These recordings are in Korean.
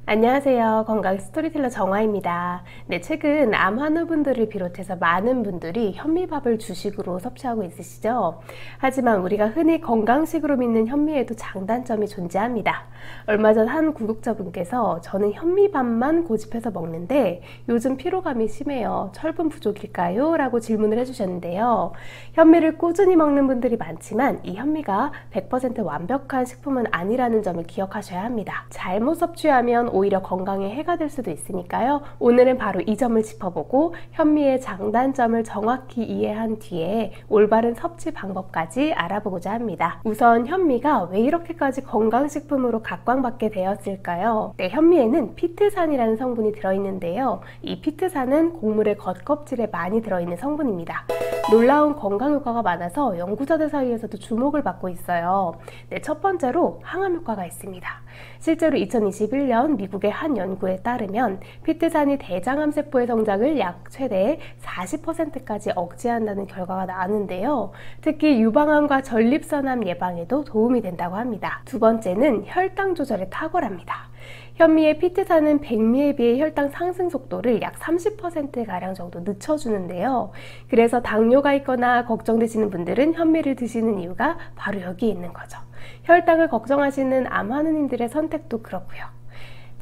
안녕하세요. 건강 스토리텔러 정화입니다. 네, 최근 암 환우분들을 비롯해서 많은 분들이 현미밥을 주식으로 섭취하고 있으시죠? 하지만 우리가 흔히 건강식으로 믿는 현미에도 장단점이 존재합니다. 얼마 전 한 구독자분께서 저는 현미밥만 고집해서 먹는데 요즘 피로감이 심해요. 철분 부족일까요? 라고 질문을 해주셨는데요. 현미를 꾸준히 먹는 분들이 많지만 이 현미가 100% 완벽한 식품은 아니라는 점을 기억하셔야 합니다. 잘못 섭취하면 오히려 건강에 해가 될 수도 있으니까요. 오늘은 바로 이 점을 짚어보고 현미의 장단점을 정확히 이해한 뒤에 올바른 섭취 방법까지 알아보고자 합니다. 우선 현미가 왜 이렇게까지 건강식품으로 각광받게 되었을까요? 네, 현미에는 피트산이라는 성분이 들어있는데요. 이 피트산은 곡물의 겉껍질에 많이 들어있는 성분입니다. 놀라운 건강 효과가 많아서 연구자들 사이에서도 주목을 받고 있어요. 네, 첫 번째로 항암 효과가 있습니다. 실제로 2021년 미국의 한 연구에 따르면 피트산이 대장암 세포의 성장을 약 최대 40%까지 억제한다는 결과가 나왔는데요. 특히 유방암과 전립선암 예방에도 도움이 된다고 합니다. 두 번째는 혈당 조절에 탁월합니다. 현미의 피트산은 백미에 비해 혈당 상승 속도를 약 30%가량 정도 늦춰주는데요. 그래서 당뇨가 있거나 걱정되시는 분들은 현미를 드시는 이유가 바로 여기에 있는 거죠. 혈당을 걱정하시는 암 환우님들의 선택도 그렇고요.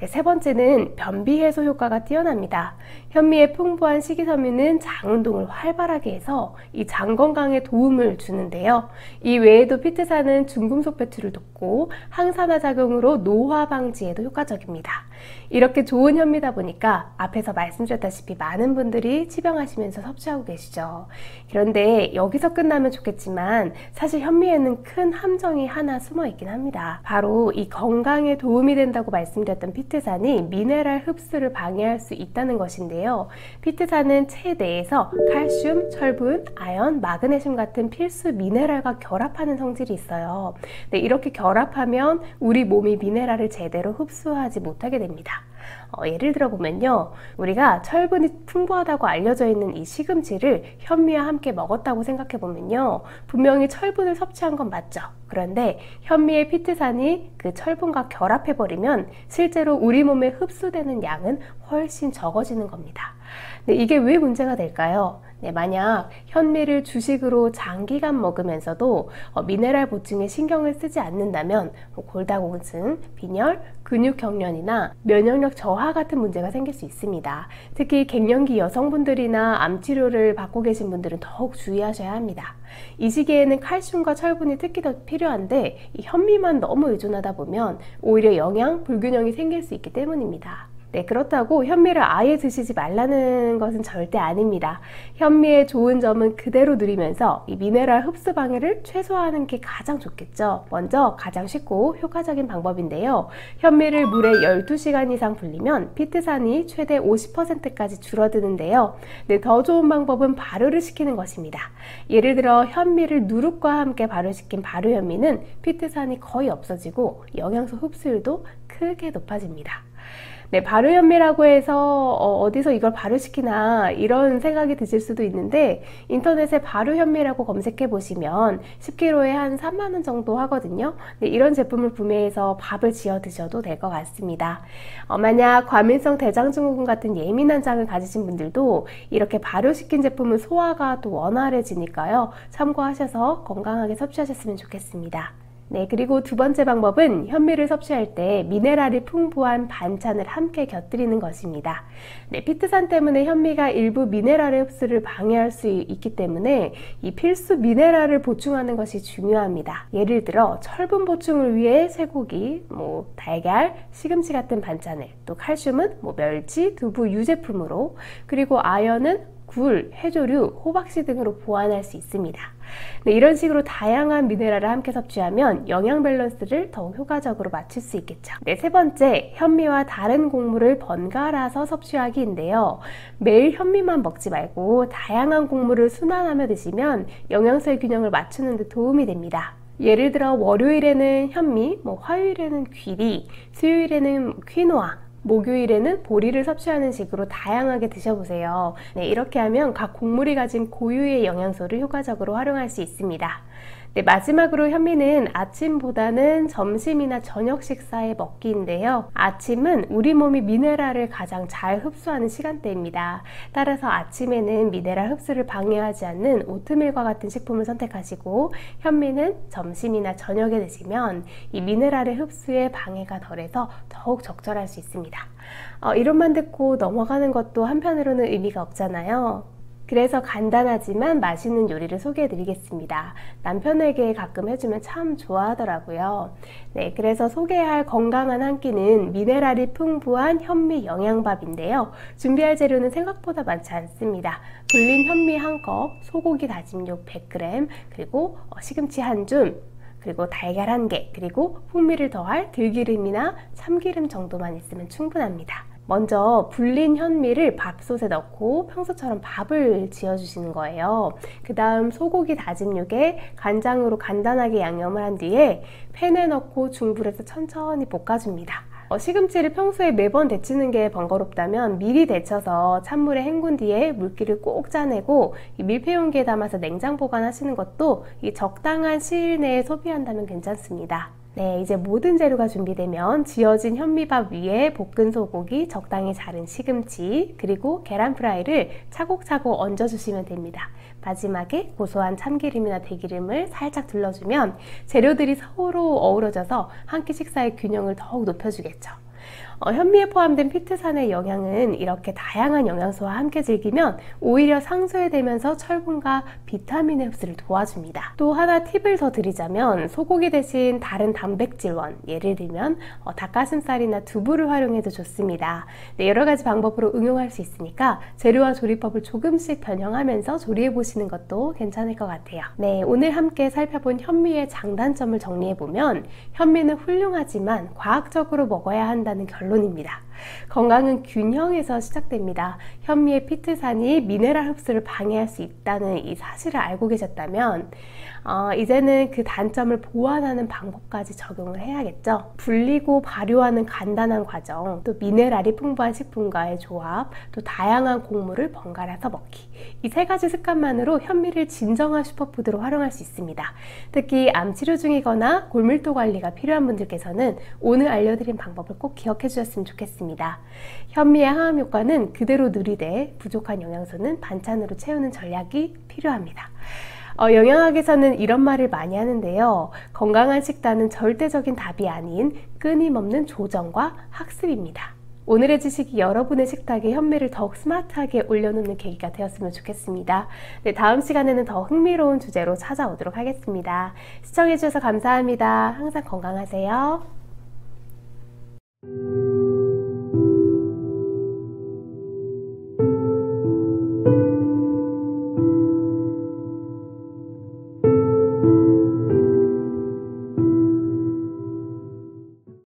네, 세 번째는 변비 해소 효과가 뛰어납니다. 현미의 풍부한 식이섬유는 장 운동을 활발하게 해서 이 장 건강에 도움을 주는데요. 이 외에도 피트산은 중금속 배출을 돕고 항산화 작용으로 노화 방지에도 효과적입니다. 이렇게 좋은 현미다 보니까 앞에서 말씀드렸다시피 많은 분들이 치병하시면서 섭취하고 계시죠. 그런데 여기서 끝나면 좋겠지만 사실 현미에는 큰 함정이 하나 숨어 있긴 합니다. 바로 이 건강에 도움이 된다고 말씀드렸던 피트산이 미네랄 흡수를 방해할 수 있다는 것인데요. 피트산은 체 내에서 칼슘, 철분, 아연, 마그네슘 같은 필수 미네랄과 결합하는 성질이 있어요. 네, 이렇게 결합하면 우리 몸이 미네랄을 제대로 흡수하지 못하게 됩니다. 예를 들어 보면요, 우리가 철분이 풍부하다고 알려져 있는 이 시금치를 현미와 함께 먹었다고 생각해 보면요, 분명히 철분을 섭취한 건 맞죠. 그런데 현미의 피트산이 그 철분과 결합해 버리면 실제로 우리 몸에 흡수되는 양은 훨씬 적어지는 겁니다. 네, 이게 왜 문제가 될까요? 네, 만약 현미를 주식으로 장기간 먹으면서도 미네랄 보충에 신경을 쓰지 않는다면 골다공증, 빈혈, 근육경련이나 면역력 저하 같은 문제가 생길 수 있습니다. 특히 갱년기 여성분들이나 암치료를 받고 계신 분들은 더욱 주의하셔야 합니다. 이 시기에는 칼슘과 철분이 특히 더 필요한데 이 현미만 너무 의존하다 보면 오히려 영양 불균형이 생길 수 있기 때문입니다. 네, 그렇다고 현미를 아예 드시지 말라는 것은 절대 아닙니다. 현미의 좋은 점은 그대로 누리면서 이 미네랄 흡수 방해를 최소화하는 게 가장 좋겠죠. 먼저 가장 쉽고 효과적인 방법인데요. 현미를 물에 12시간 이상 불리면 피트산이 최대 50%까지 줄어드는데요. 네, 더 좋은 방법은 발효를 시키는 것입니다. 예를 들어 현미를 누룩과 함께 발효시킨 발효현미는 피트산이 거의 없어지고 영양소 흡수율도 크게 높아집니다. 네, 발효현미라고 해서 어디서 이걸 발효시키나 이런 생각이 드실 수도 있는데 인터넷에 발효현미라고 검색해 보시면 10kg에 한 3만원 정도 하거든요. 네, 이런 제품을 구매해서 밥을 지어 드셔도 될 것 같습니다. 만약 과민성 대장증후군 같은 예민한 장을 가지신 분들도 이렇게 발효시킨 제품은 소화가 또 원활해지니까요. 참고하셔서 건강하게 섭취하셨으면 좋겠습니다. 네, 그리고 두 번째 방법은 현미를 섭취할 때 미네랄이 풍부한 반찬을 함께 곁들이는 것입니다. 네, 피트산 때문에 현미가 일부 미네랄의 흡수를 방해할 수 있기 때문에 이 필수 미네랄을 보충하는 것이 중요합니다. 예를 들어 철분 보충을 위해 쇠고기, 달걀, 시금치 같은 반찬을, 또 칼슘은 멸치, 두부, 유제품으로, 그리고 아연은 굴, 해조류, 호박씨 등으로 보완할 수 있습니다. 네, 이런 식으로 다양한 미네랄을 함께 섭취하면 영양 밸런스를 더욱 효과적으로 맞출 수 있겠죠. 네, 세 번째, 현미와 다른 곡물을 번갈아서 섭취하기인데요. 매일 현미만 먹지 말고 다양한 곡물을 순환하며 드시면 영양소의 균형을 맞추는 데 도움이 됩니다. 예를 들어 월요일에는 현미, 화요일에는 귀리, 수요일에는 퀴노아, 목요일에는 보리를 섭취하는 식으로 다양하게 드셔보세요. 네, 이렇게 하면 각 곡물이 가진 고유의 영양소를 효과적으로 활용할 수 있습니다. 네, 마지막으로 현미는 아침보다는 점심이나 저녁 식사에 먹기인데요. 아침은 우리 몸이 미네랄을 가장 잘 흡수하는 시간대입니다. 따라서 아침에는 미네랄 흡수를 방해하지 않는 오트밀과 같은 식품을 선택하시고, 현미는 점심이나 저녁에 드시면 이 미네랄의 흡수에 방해가 덜해서 더욱 적절할 수 있습니다. 이론만 듣고 넘어가는 것도 한편으로는 의미가 없잖아요. 그래서 간단하지만 맛있는 요리를 소개해 드리겠습니다. 남편에게 가끔 해주면 참 좋아하더라고요. 네, 그래서 소개할 건강한 한 끼는 미네랄이 풍부한 현미 영양밥인데요. 준비할 재료는 생각보다 많지 않습니다. 불린 현미 1컵, 소고기 다짐육 100g, 그리고 시금치 1줌, 그리고 달걀 1개, 그리고 풍미를 더할 들기름이나 참기름 정도만 있으면 충분합니다. 먼저 불린 현미를 밥솥에 넣고 평소처럼 밥을 지어주시는 거예요. 그 다음 소고기 다짐육에 간장으로 간단하게 양념을 한 뒤에 팬에 넣고 중불에서 천천히 볶아줍니다. 시금치를 평소에 매번 데치는 게 번거롭다면 미리 데쳐서 찬물에 헹군 뒤에 물기를 꼭 짜내고 밀폐용기에 담아서 냉장 보관하시는 것도 적당한 시일 내에 소비한다면 괜찮습니다. 네, 이제 모든 재료가 준비되면 지어진 현미밥 위에 볶은 소고기, 적당히 자른 시금치, 그리고 계란 프라이를 차곡차곡 얹어주시면 됩니다. 마지막에 고소한 참기름이나 들기름을 살짝 둘러주면 재료들이 서로 어우러져서 한 끼 식사의 균형을 더욱 높여주겠죠. 현미에 포함된 피트산의 영양은 이렇게 다양한 영양소와 함께 즐기면 오히려 상쇄되면서 철분과 비타민의 흡수를 도와줍니다. 또 하나 팁을 더 드리자면 소고기 대신 다른 단백질원, 예를 들면 닭가슴살이나 두부를 활용해도 좋습니다. 네, 여러 가지 방법으로 응용할 수 있으니까 재료와 조리법을 조금씩 변형하면서 조리해 보시는 것도 괜찮을 것 같아요. 네, 오늘 함께 살펴본 현미의 장단점을 정리해보면 현미는 훌륭하지만 과학적으로 먹어야 한다는 결론입니다. 건강은 균형에서 시작됩니다. 현미의 피트산이 미네랄 흡수를 방해할 수 있다는 이 사실을 알고 계셨다면 이제는 그 단점을 보완하는 방법까지 적용을 해야겠죠. 불리고 발효하는 간단한 과정, 또 미네랄이 풍부한 식품과의 조합, 또 다양한 곡물을 번갈아서 먹기, 이 세 가지 습관만으로 현미를 진정한 슈퍼푸드로 활용할 수 있습니다. 특히 암 치료 중이거나 골밀도 관리가 필요한 분들께서는 오늘 알려드린 방법을 꼭 기억해 주셨으면 좋겠습니다. 현미의 항암 효과는 그대로 누리되 부족한 영양소는 반찬으로 채우는 전략이 필요합니다. 영양학에서는 이런 말을 많이 하는데요. 건강한 식단은 절대적인 답이 아닌 끊임없는 조정과 학습입니다. 오늘의 지식이 여러분의 식탁에 현미를 더욱 스마트하게 올려놓는 계기가 되었으면 좋겠습니다. 네, 다음 시간에는 더 흥미로운 주제로 찾아오도록 하겠습니다. 시청해주셔서 감사합니다. 항상 건강하세요.